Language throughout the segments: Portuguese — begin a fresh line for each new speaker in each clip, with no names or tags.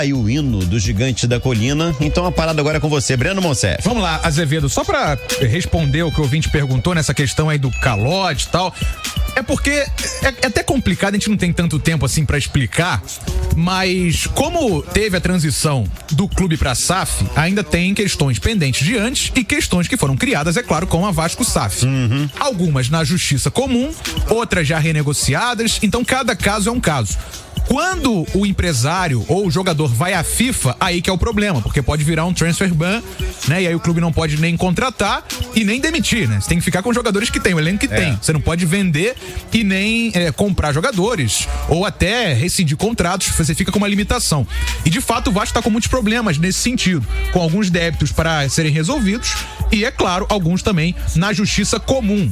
saiu o hino do Gigante da Colina, então a parada agora é com você, Breno Monsef.
Vamos lá, Azevedo, só pra responder o que o ouvinte perguntou nessa questão aí do calote e tal, é porque é até complicado, a gente não tem tanto tempo assim pra explicar, mas como teve a transição do clube pra SAF, ainda tem questões pendentes de antes e questões que foram criadas, é claro, com a Vasco SAF. Algumas na justiça comum, outras já renegociadas, então cada caso é um caso. Quando o empresário ou o jogador vai à FIFA, aí que é o problema, porque pode virar um transfer ban, né? E aí o clube não pode nem contratar e nem demitir, né? Você tem que ficar com os jogadores que tem, o elenco que tem. Você não pode vender e nem comprar jogadores ou até rescindir contratos, você fica com uma limitação. E de fato o Vasco está com muitos problemas nesse sentido, com alguns débitos para serem resolvidos e, é claro, alguns também na justiça comum,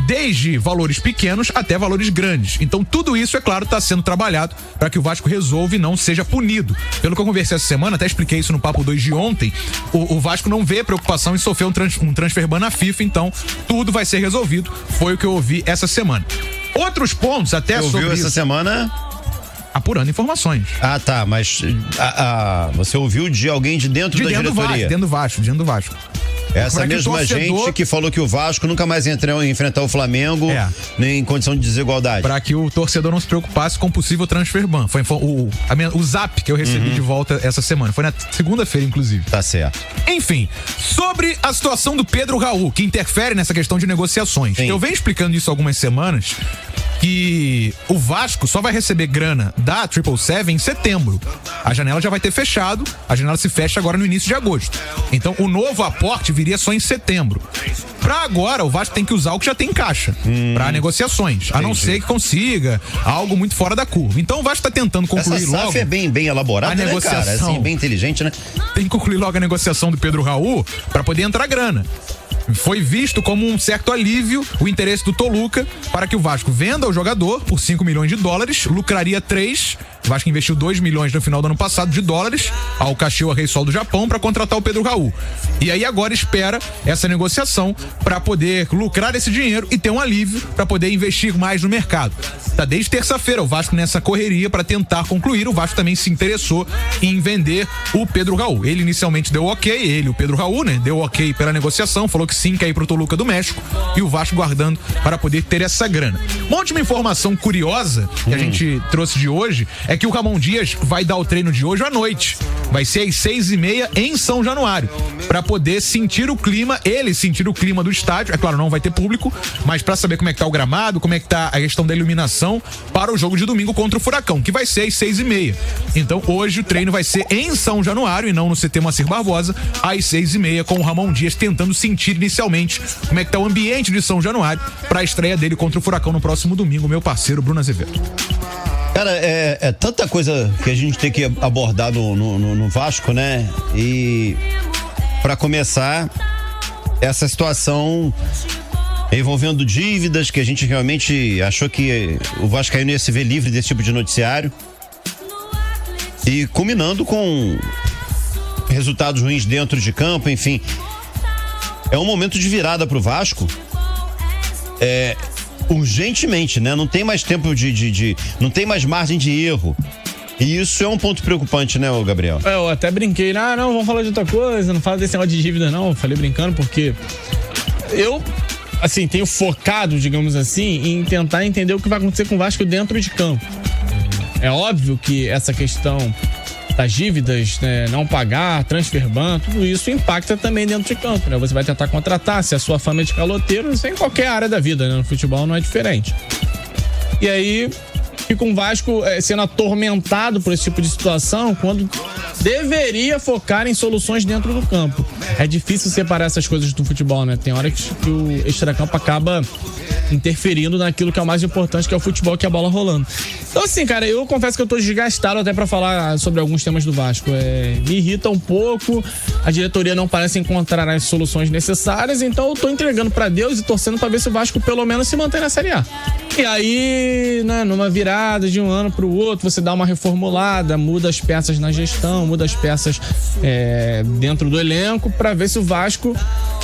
desde valores pequenos até valores grandes. Então tudo isso, é claro, está sendo trabalhado para que o Vasco resolva e não seja punido. Pelo que eu conversei essa semana, até expliquei isso no Papo 2 de ontem, o Vasco não vê preocupação em sofrer um transfer ban na FIFA, então tudo vai ser resolvido. Foi o que eu ouvi essa semana. Outros pontos até sobre
ouviu
isso.
Essa semana?
Apurando informações.
Ah, tá, mas você ouviu de alguém de dentro da diretoria?
Dentro do Vasco.
Essa mesma gente que falou que o Vasco nunca mais entrou em enfrentar o Flamengo nem em condição de desigualdade.
Para que o torcedor não se preocupasse com possível transfer ban. Foi o zap que eu recebi de volta essa semana. Foi na segunda-feira, inclusive.
Tá certo.
Enfim, sobre a situação do Pedro Raul, que interfere nessa questão de negociações. Sim. Eu venho explicando isso há algumas semanas, que o Vasco só vai receber grana da 777 em setembro. A janela já vai ter fechado, a janela se fecha agora no início de agosto. Então o novo aporte viria só em setembro. Pra agora, o Vasco tem que usar o que já tem em caixa pra negociações, a não ser que consiga algo muito fora da curva. Então o Vasco tá tentando concluir
logo.
Essa
SAF é bem elaborada,
né, negociação,
cara? Assim, bem inteligente, né?
Tem que concluir logo a negociação do Pedro Raul pra poder entrar grana. Foi visto como um certo alívio o interesse do Toluca para que o Vasco venda o jogador por 5 milhões de dólares, lucraria 3. O Vasco investiu 2 milhões no final do ano passado de dólares ao Kashiwa Reysol do Japão para contratar o Pedro Raul. E aí agora espera essa negociação para poder lucrar esse dinheiro e ter um alívio para poder investir mais no mercado. Tá desde terça-feira o Vasco nessa correria para tentar concluir. O Vasco também se interessou em vender o Pedro Raul. Ele inicialmente deu ok, o Pedro Raul, né? Deu ok pela negociação, falou que sim, quer ir pro Toluca do México, e o Vasco guardando para poder ter essa grana. Uma última informação curiosa que a gente trouxe de hoje é que o Ramon Dias vai dar o treino de hoje à noite. Vai ser às 6h30 em São Januário, para poder sentir o clima do estádio. É claro, não vai ter público, mas para saber como é que tá o gramado, como é que tá a questão da iluminação para o jogo de domingo contra o Furacão, que vai ser às 6h30. Então hoje o treino vai ser em São Januário e não no CT Moacir Barbosa, às 6h30, com o Ramon Dias tentando sentir inicialmente como é que tá o ambiente de São Januário para a estreia dele contra o Furacão no próximo domingo, meu parceiro Bruno Azevedo.
Cara, é tanta coisa que a gente tem que abordar no Vasco, né? E para começar, essa situação envolvendo dívidas, que a gente realmente achou que o vascaíno ia se ver livre desse tipo de noticiário, e culminando com resultados ruins dentro de campo, enfim. É um momento de virada pro Vasco. Urgentemente, né? Não tem mais tempo não tem mais margem de erro. E isso é um ponto preocupante, né, Gabriel?
Eu até brinquei, não, vamos falar de outra coisa, não fala desse negócio de dívida, não. Eu falei brincando porque eu, assim, tenho focado, digamos assim, em tentar entender o que vai acontecer com o Vasco dentro de campo. É óbvio que essa questão das dívidas, né, não pagar, transfer ban, tudo isso impacta também dentro de campo, né? Você vai tentar contratar, se a sua fama é de caloteiro, isso é em qualquer área da vida, né? No futebol não é diferente. E aí fica um Vasco sendo atormentado por esse tipo de situação, quando deveria focar em soluções dentro do campo. É difícil separar essas coisas do futebol, né? Tem hora que o extracampo acaba interferindo naquilo que é o mais importante, que é o futebol, que é a bola rolando. Então, assim, cara, eu confesso que eu tô desgastado até pra falar sobre alguns temas do Vasco. Me irrita um pouco, a diretoria não parece encontrar as soluções necessárias, então eu tô entregando pra Deus e torcendo pra ver se o Vasco pelo menos se mantém na Série A. E aí, né, numa virada de um ano pro outro, você dá uma reformulada, muda as peças na gestão, muda as peças dentro do elenco, pra ver se o Vasco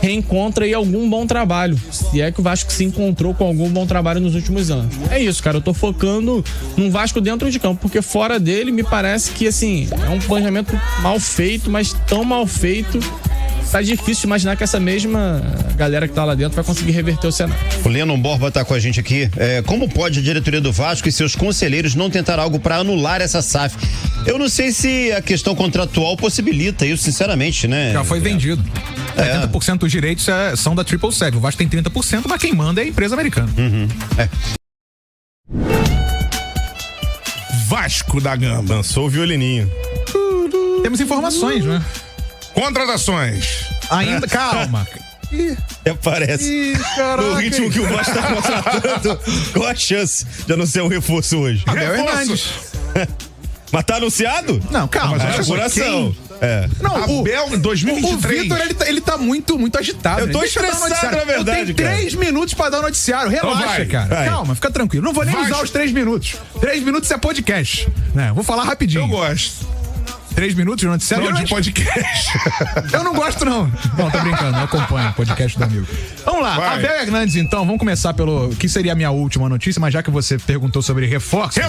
reencontra aí algum bom trabalho. Se é que o Vasco se encontrou com algum bom trabalho nos últimos anos. É isso, cara. Eu tô focando num Vasco dentro de campo, porque fora dele me parece que, assim, é um planejamento mal feito, mas tão mal feito. Tá difícil imaginar que essa mesma galera que tá lá dentro vai conseguir reverter o cenário.
O Lennon Borba tá com a gente aqui. Como pode a diretoria do Vasco e seus conselheiros não tentar algo para anular essa SAF? Eu não sei se a questão contratual possibilita isso, sinceramente, né?
Já foi vendido. 70% dos direitos são da 777. O Vasco tem 30%, mas quem manda é a empresa americana.
Vasco da Gama.
Lançou o violininho.
Temos informações, né?
Contratações.
Ainda, calma.
Parece. No ritmo que o Vasco tá contratando, qual a chance de anunciar um reforço hoje?
Abel Hernandes.
Mas tá anunciado?
Não, calma.
Mas coração.
Não, Abel em 2023.
O Vitor, ele tá muito agitado.
Eu tô estressado, na verdade,
eu tenho 3 minutos pra dar o noticiário. Relaxa, cara.
Vai.
Calma, fica tranquilo. Não vou nem usar os 3 minutos. 3 minutos é podcast. Né? Vou falar rapidinho.
Eu gosto.
3 minutos de noticiário?
Não, de podcast.
Eu não gosto, não. Não, tô brincando, eu acompanho o podcast do amigo. Vamos lá, Abel Hernandes, então, vamos começar pelo que seria a minha última notícia, mas já que você perguntou sobre reforços.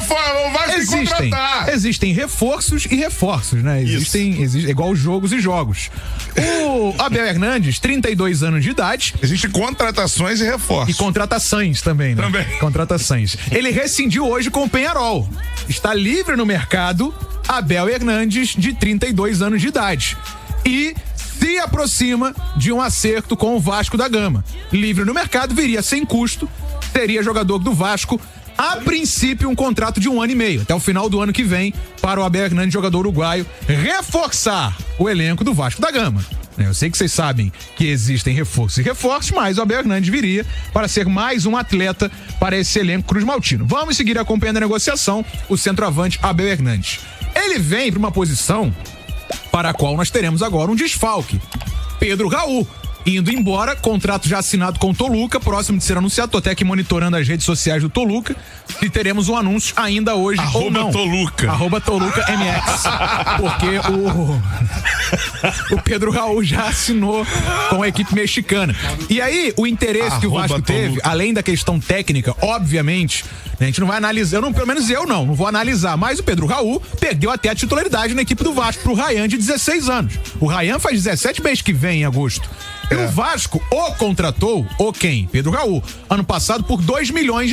Existem reforços e reforços, né? Existem igual jogos e jogos. O Abel Hernandes, 32 anos de idade.
Existem contratações e reforços.
E contratações também, né?
Também.
Contratações. Ele rescindiu hoje com o Peñarol. Está livre no mercado Abel Hernandes, de 32 anos de idade. E se aproxima de um acerto com o Vasco da Gama. Livre no mercado, viria sem custo, seria jogador do Vasco. A princípio, um contrato de 1 ano e meio, até o final do ano que vem, para o Abel Hernandes, jogador uruguaio, reforçar o elenco do Vasco da Gama. Eu sei que vocês sabem que existem reforços e reforços, mas o Abel Hernandes viria para ser mais um atleta para esse elenco cruz-maltino. Vamos seguir acompanhando a negociação, o centroavante Abel Hernandes. Ele vem para uma posição para a qual nós teremos agora um desfalque. Pedro Raul, indo embora, contrato já assinado com o Toluca, próximo de ser anunciado. Tô até aqui monitorando as redes sociais do Toluca, e teremos um anúncio ainda hoje ou não.
Toluca.
@Toluca MX. Porque o Pedro Raul já assinou com a equipe mexicana. E aí, o interesse que o Vasco teve, além da questão técnica, obviamente, a gente não vai analisar, pelo menos eu não vou analisar, mas o Pedro Raul perdeu até a titularidade na equipe do Vasco pro Ryan, de 16 anos. O Ryan faz 17 mês que vem, em agosto. E o Vasco contratou quem? Pedro Raul. Ano passado por $2 milhões.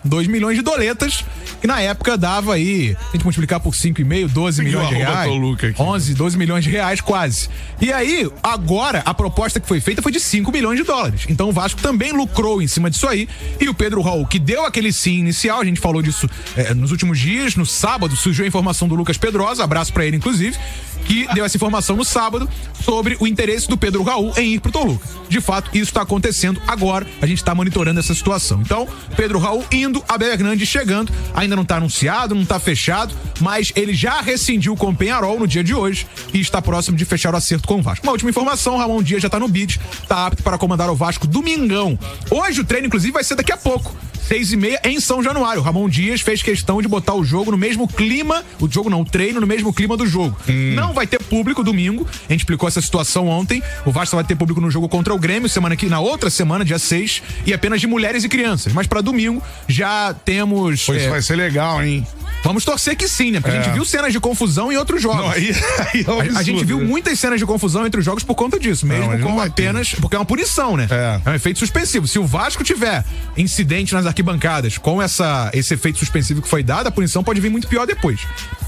2 milhões de doletas, que na época dava aí, a gente multiplicar por 5,5, 12 milhões de reais. 11, 12 milhões de reais quase. E aí, agora, a proposta que foi feita foi de $5 milhões. Então o Vasco também lucrou em cima disso aí. E o Pedro Raul, que deu aquele sim inicial, a gente falou disso nos últimos dias, no sábado, surgiu a informação do Lucas Pedrosa, abraço pra ele inclusive, que deu essa informação no sábado sobre o interesse do Pedro Raul em ir pro Toluca. De fato, isso está acontecendo agora, a gente está monitorando essa situação. Então, Pedro Raul indo, Abel Hernandes chegando, ainda não está anunciado, não está fechado, mas ele já rescindiu com o Peñarol no dia de hoje e está próximo de fechar o acerto com o Vasco. Uma última informação, Ramon Dias já está no bid, está apto para comandar o Vasco domingão. Hoje o treino, inclusive, vai ser daqui a pouco. 6h30 em São Januário. Ramon Dias fez questão de botar o jogo no mesmo clima, o treino no mesmo clima do jogo. Não vai ter público domingo, a gente explicou essa situação ontem, o Vasco vai ter público no jogo contra o Grêmio, na outra semana, dia 6, e apenas de mulheres e crianças, mas pra domingo já temos...
Pois vai ser legal, hein?
Vamos torcer que sim, né? Porque a gente viu cenas de confusão em outros jogos.
Não, aí é um absurdo,
a gente viu muitas cenas de confusão entre os jogos por conta disso, mesmo com apenas... Porque é uma punição, né? É um efeito suspensivo. Se o Vasco tiver incidente nas arquibancadas com esse efeito suspensivo que foi dado, a punição pode vir muito pior depois.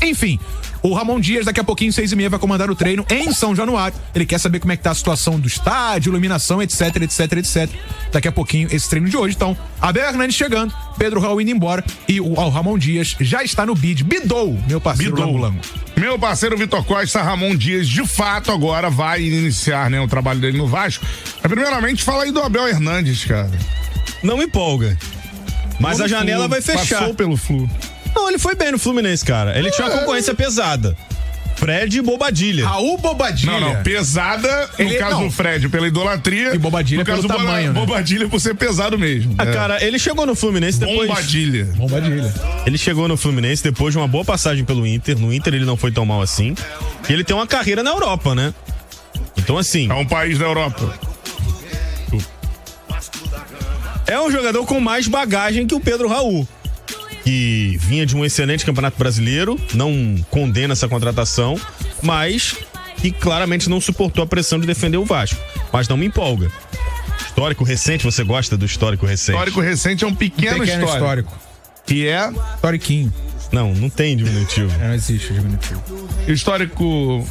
Enfim, o Ramon Dias, daqui a pouquinho, 6h30, vai comandar o treino em São Januário. Ele quer saber como é que tá a situação do estádio, iluminação, etc. Daqui a pouquinho, esse treino de hoje. Então, Abel Hernandes chegando, Pedro Raul indo embora e o Ramon Dias já está no bid. Bidou, meu parceiro Lango.
Meu parceiro Vitor Costa, Ramon Dias, de fato, agora vai iniciar, né, o trabalho dele no Vasco. Mas, primeiramente, fala aí do Abel Hernandes, cara.
Não me empolga. Mas a janela vai fechar.
Passou pelo Flu.
Não, ele foi bem no Fluminense, cara. Ele tinha uma concorrência pesada. Fred e Bobadilha.
Raul Bobadilha.
Não, pesada no caso do Fred pela idolatria.
E Bobadilha pelo tamanho, né?
Bobadilha por ser pesado mesmo.
Cara, ele chegou no Fluminense depois...
Bombadilha.
Ele chegou no Fluminense depois de uma boa passagem pelo Inter. No Inter ele não foi tão mal assim. E ele tem uma carreira na Europa, né? Então, assim...
É um país da Europa.
É um jogador com mais bagagem que o Pedro Raul, que vinha de um excelente Campeonato Brasileiro, não condena essa contratação, mas que claramente não suportou a pressão de defender o Vasco. Mas não me empolga. Histórico recente, você gosta do histórico recente?
Histórico recente é um pequeno histórico. Que é...
Historiquinho.
Não tem diminutivo.
Não existe diminutivo.
Histórico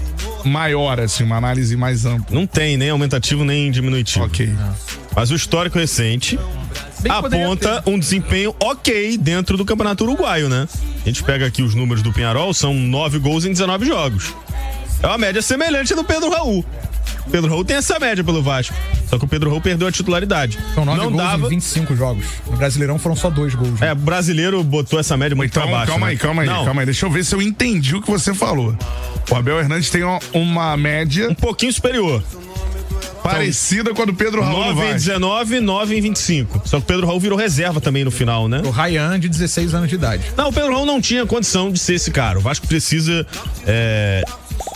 maior, assim, uma análise mais ampla.
Não tem nem aumentativo nem diminutivo.
Ok.
Mas o histórico recente aponta um desempenho ok dentro do Campeonato Uruguaio, né? A gente pega aqui os números do Peñarol, são 9 gols em 19 jogos. É uma média semelhante à do Pedro Raul. O Pedro Raul tem essa média pelo Vasco. Só que o Pedro Raul perdeu a titularidade.
São 9 gols em 25 jogos. No Brasileirão foram só 2 gols.
Né? O brasileiro botou essa média muito pra baixo.
Calma aí. Deixa eu ver se eu entendi o que você falou. O Abel Hernandes tem uma média...
um pouquinho superior.
Parecida com a do Pedro Raul.
9 em 19, 9 em 25. Só que o Pedro Raul virou reserva também no final, né?
O Ryan, de 16 anos de idade.
Não, o Pedro Raul não tinha condição de ser esse cara. O Vasco precisa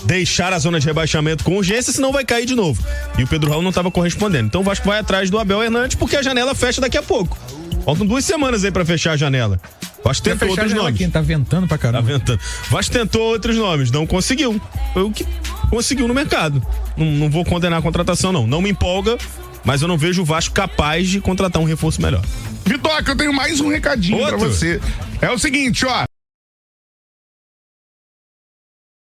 deixar a zona de rebaixamento com urgência, senão vai cair de novo. E o Pedro Raul não estava correspondendo. Então o Vasco vai atrás do Abel Hernandes, porque a janela fecha daqui a pouco. Faltam 2 semanas aí pra fechar a janela. O Vasco tentou outros nomes.
Aqui, tá ventando pra caramba.
Tá ventando. O Vasco tentou outros nomes, não conseguiu. Foi o que conseguiu no mercado. Não vou condenar a contratação, não. Não me empolga, mas eu não vejo o Vasco capaz de contratar um reforço melhor.
Vitor, eu tenho mais um recadinho pra você. É o seguinte, ó.